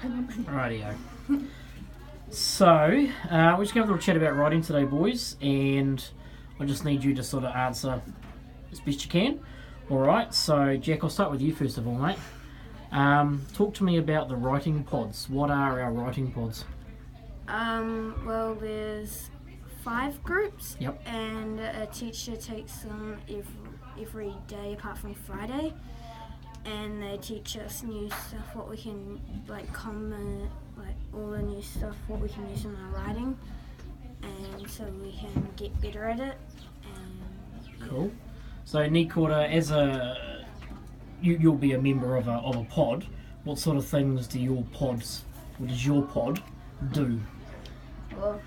Rightio. So, we're just going to have a little chat about writing today, boys, and I just need you to sort of answer as best you can. Alright, so Jack, I'll start with you first of all, mate. Talk to me about the writing pods. What are our writing pods? Well, there's 5 groups. Yep. And a teacher takes them every day apart from Friday. And they teach us new stuff, what we can, comment, all the new stuff, what we can use in our writing. And so we can get better at it. And Cool. So, Nikora, as you'll be a member of a pod. What sort of things does your pod do? Well,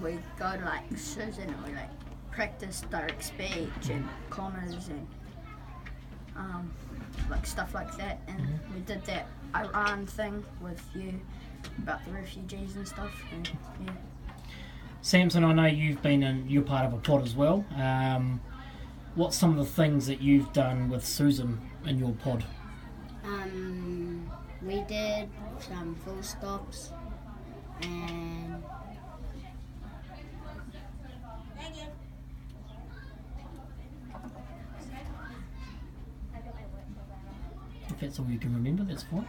we go to Susan and we practice direct speech and commas and stuff like that. And we did that Iran thing with you about the refugees and stuff. And, yeah. Samson, I know you're part of a pod as well. What's some of the things that you've done with Susan in your pod? We did some full stops and If that's all you can remember, that's fine.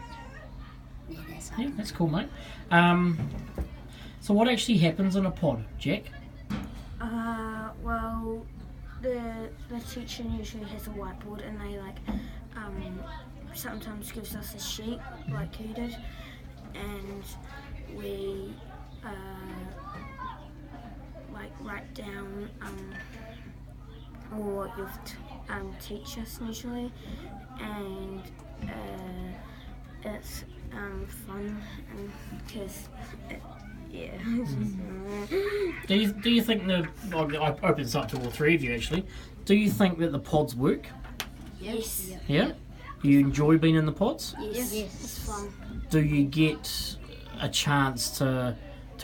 yeah, that's Yeah, that's cool, mate. So what actually happens in a pod, Jack? well, the teacher usually has a whiteboard, and they sometimes gives us a sheet like you did, and we write down what you've teach us usually, and it's fun because yeah. Do you think I open this up to all three of you actually. Do you think that the pods work? Yes. Yeah? Do you enjoy being in the pods? Yes. Yes. It's fun. Do you get a chance to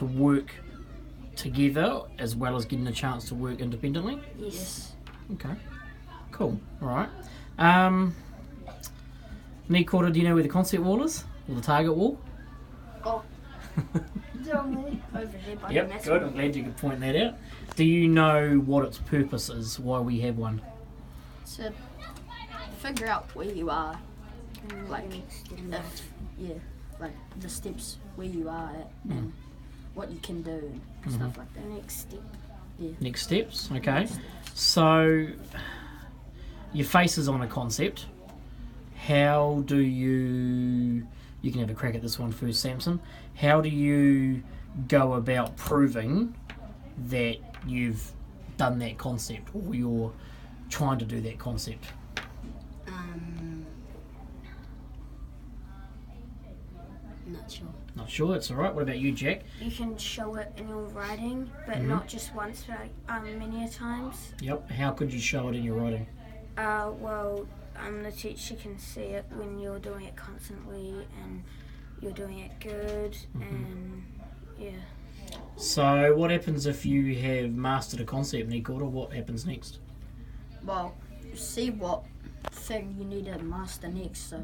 work together as well as getting a chance to work independently? Yes. Okay. Cool. Alright. Nikora, do you know where the concept wall is? Or the target wall? Oh, Over there by the Yep, maths good. wall. I'm glad you could point that out. Do you know what its purpose is, why we have one? to figure out where you are, the steps where you are at and what you can do and stuff like The that. next step. Next steps, okay. So, your face is on a concept. How do you can have a crack at this one first, Samson. How do you go about proving that you've done that concept or you're trying to do that concept? not sure. Not sure, that's alright. What about you, Jack? You can show it in your writing, but not just once, but many a times. Yep, how could you show it in your writing? The teacher can see it when you're doing it constantly and you're doing it good, and yeah. So, what happens if you have mastered a concept, Nikora? What happens next? Well, see what thing you need to master next. So,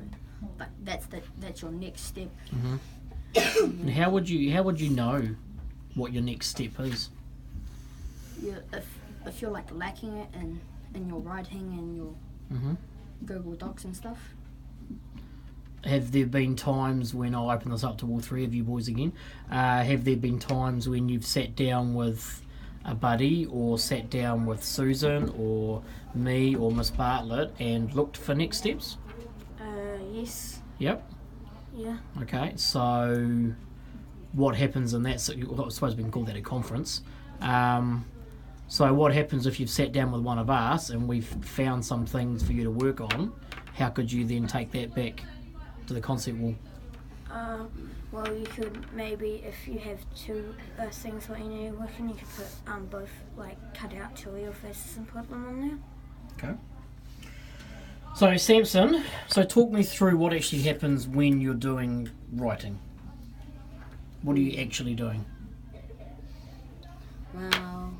that's your next step. And how would you know what your next step is? Yeah, if you're lacking it in your writing and your Google Docs and stuff. Have there been times when, I'll open this up to all three of you boys again, have there been times when you've sat down with a buddy or sat down with Susan or me or Miss Bartlett and looked for next steps? Yes. Yep. Yeah. Okay, so what happens in that? I suppose we can call that a conference. So what happens if you've sat down with one of us and we've found some things for you to work on? How could you then take that back to the concept wall? Well, you could maybe, if you have 2 things that you need to work on, you could put both, cut out 2 of your faces and put them on there. Okay. So Samson, talk me through what actually happens when you're doing writing. What are you actually doing? Well,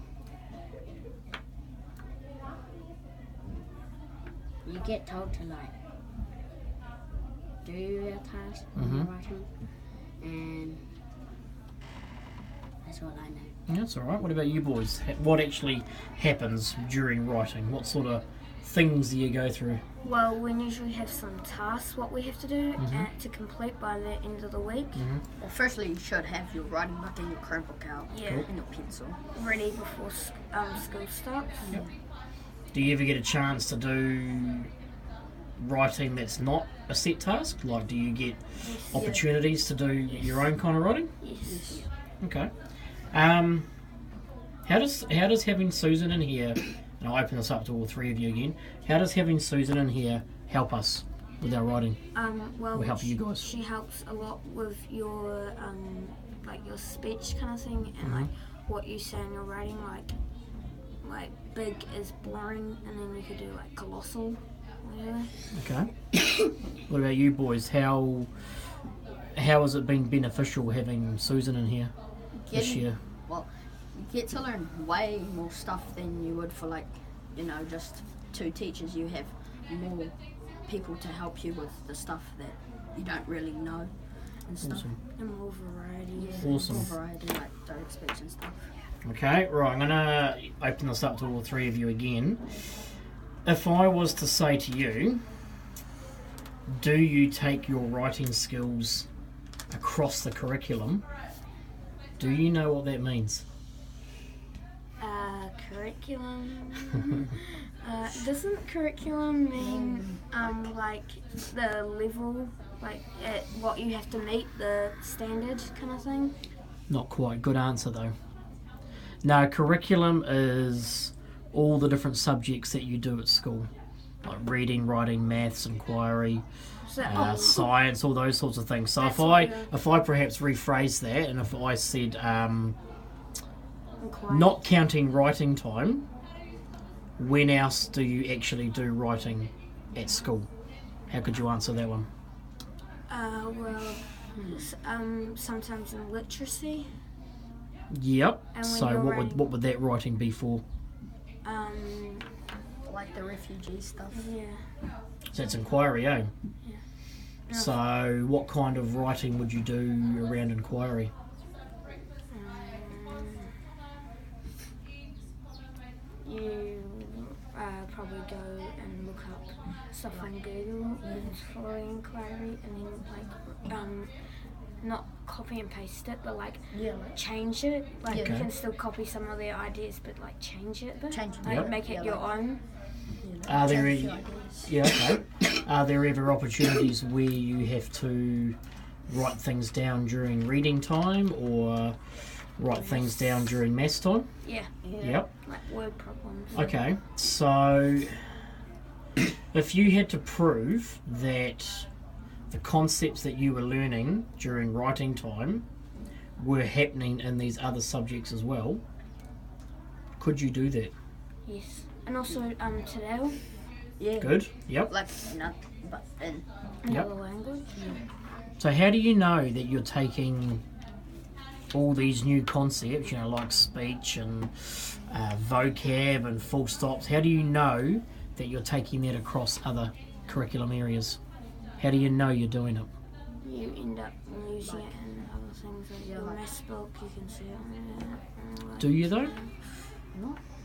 you get told to do our task, Mhm. writing, and that's all I know. That's all right. What about you boys? What actually happens during writing? What sort of things do you go through? Well, we usually have some tasks what we have to do to complete by the end of the week. Well, firstly, you should have your writing book and your Chromebook out. Yeah. And your pencil. Ready before school starts. Do you ever get a chance to do writing that's not a set task? Like, do you get Yes. opportunities to do your own kind of writing? Yes. Okay. How does having Susan in here, and I'll open this up to all three of you again, how does having Susan in here help us with our writing? Well, Or help you guys? She helps a lot with your like your speech kind of thing, and like what you say in your writing. Like big is boring, and then you could do like colossal. Whatever. Okay. What about you boys? How has it been beneficial having Susan in here this year? Well, you get to learn way more stuff than you would for just two teachers. You have more people to help you with the stuff that you don't really know and stuff. Awesome. And more variety. Awesome. More variety, like direct speech and stuff. Okay, right, I'm going to open this up to all three of you again. If I was to say to you, do you take your writing skills across the curriculum? Do you know what that means? Curriculum. Doesn't curriculum mean like the level, like at what you have to meet, the standard kind of thing? Not quite. Good answer, though. No, curriculum is all the different subjects that you do at school. Like reading, writing, maths, inquiry, So, science, all those sorts of things. So That's if I perhaps rephrase that, and if I said inquiry. not counting writing time, when else do you actually do writing at school? How could you answer that one? Sometimes in literacy. Yep. And when So you're what would that writing be for? Like the refugee stuff. Yeah. So it's inquiry, eh? Yeah. So what kind of writing would you do around inquiry? You probably go and look up stuff on Google for inquiry, and then not copy and paste it, but change it. Like Okay. you can still copy some of their ideas, but change it a bit. Change it. Like Yep. make it Yeah, your like- own. Are there Change any, your ideas. yeah, okay. Are there ever opportunities where you have to write things down during reading time or write things down during maths time? Yeah. Yep. Like word problems. Okay, so if you had to prove that the concepts that you were learning during writing time were happening in these other subjects as well, could you do that? Yes. And also Tadao, Yeah. Good, yep. Like but in another language. So how do you know that you're taking all these new concepts, like speech and vocab and full stops, how do you know that you're taking that across other curriculum areas? How do you know you're doing it? You end up using it in other things like your like- maths book. You can see it on there. Do you though?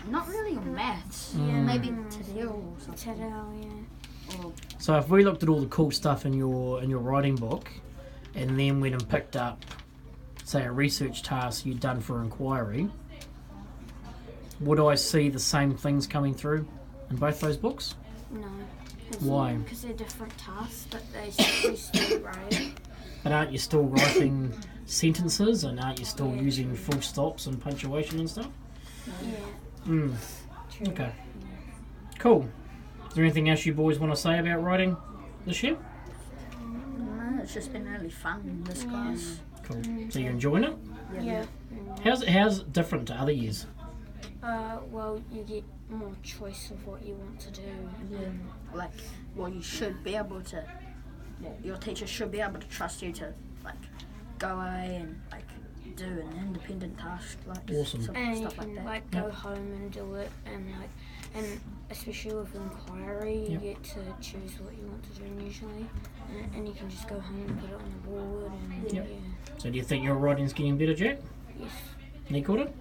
not really on maths. Mm. Maybe Tadeo or something. Tadao, yeah. Or So if we looked at all the cool stuff in your writing book and then went and picked up, say, a research task you'd done for inquiry, would I see the same things coming through in both those books? No. Why? Because they're different tasks, but they still write it. But aren't you still writing sentences and aren't you still using full stops and punctuation and stuff? Yeah. Okay. Cool. Is there anything else you boys want to say about writing this year? no, it's just been really fun this class. Cool. So you're enjoying it? Yeah. How's it different to other years? Well, you get more choice of what you want to do. You should be able to. Your teacher should be able to trust you to go away and do an independent task, like Awesome. some And you stuff like can that. like go home and do it, and especially with inquiry, you Yep. get to choose what you want to do initially, and you can just go home and put it on the board, and Yep. yeah, So do you think your writing's getting better, Jack? yes, Nikota?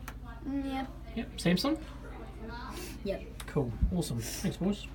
Yeah. Yep. Samson? Yep. Cool. Awesome. Thanks, boys.